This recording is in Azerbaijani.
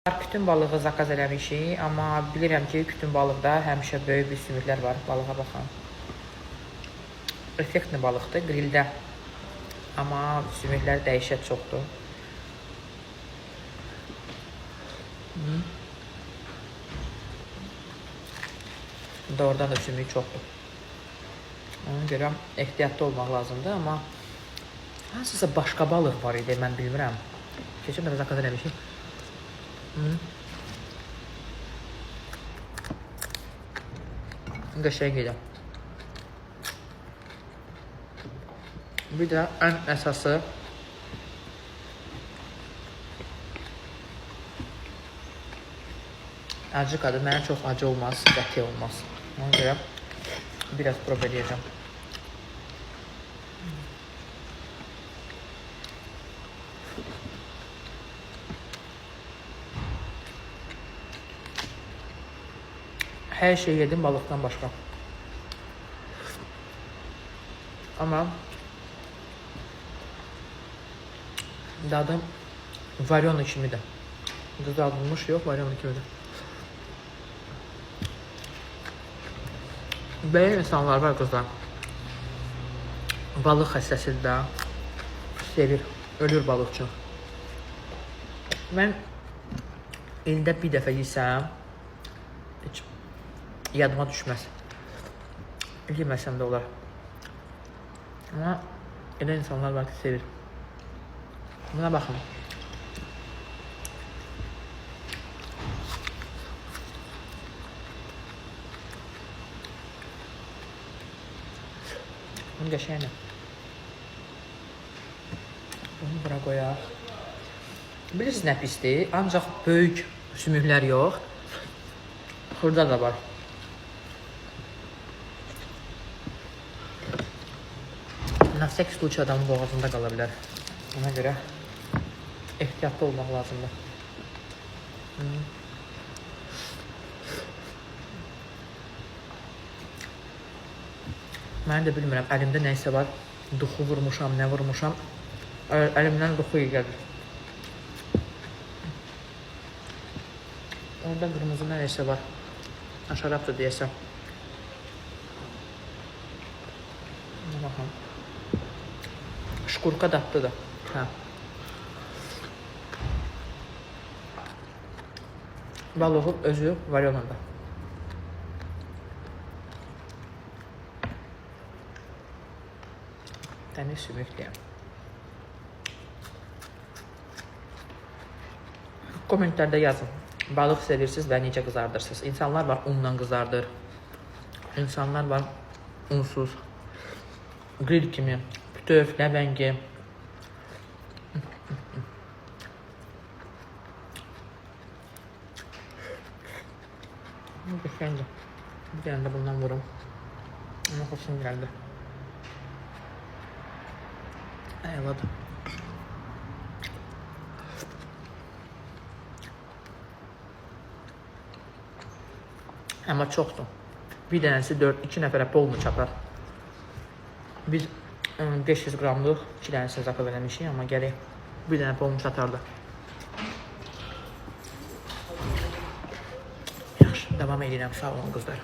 Kütün balığı zakaz eləmişik, amma bilirəm ki, kütün balıqda həmişə böyük bir sümüklər var. Balığa baxın. Effektli balıqdır, qrildə. Amma sümüklər dəyişət çoxdur. Doğrudan da sümük çoxdur. Ona görə ehtiyatlı olmaq lazımdır, amma hansısa başqa balıq var idi, mən bilmirəm. Keçən dəfə zakaz eləmişik. Qəşəng idi. Bir də ən əsası acı qadı. Mənə çox acı olmaz, qəti olmaz. Ona görə biraz prob edəcəm. Hər şey yedim balıqdan başqa. Amma dadı varyonu kimidir. Qızardılmış yox, varyonu kimidir. Belə insanlar var qızlar. Balıq xəstəsidir də. Sevir, ölür balıqçı. Mən ildə bir dəfə yesəm, heç yadıma düşməz. Yeməsəm də olar. Amma elə insanlar var ki, sevir. Buna baxın. Bunu qəşəngdir. Bunu bura qoyaq. Bilirsiniz nə pisdir? Ancaq böyük sümüklər yox. Xırda da var. Na seks случай adamın boğazında qala bilər. Ona görə ehtiyatlı olmaq lazımdır. Mən də bilmirəm, əlimdə nəysə var. Duxu vurmuşam, nə vurmuşam. Əlimdən duxu iyi gəlir. Orada qırmızı nəysə var. Şərabdır deyəsəm. Baxın. Şkurka dadlıdır. Hə. Balığın özü varyonunda. Dəniz sümüklüyəm. Kommentlərdə yazın. Balıq sevirsiniz və necə qızardırsınız? İnsanlar var unla qızardır. İnsanlar var unsuz. Grill kimi. Bütöv, ləvəngi. Qəşəngdir. Bir dənə də bundan vurum. Ona xoşum gəldi. Eyvallah. Amma çoxdur. Bir dənəsi 2 nəfərə polunu çapar. Biz 500 qramlıq 2 dənəsini zakaz eləmişik, amma gərək bir dənə polunu çatardı. Yaxşı, davam edirəm. Sağ olun qızlar.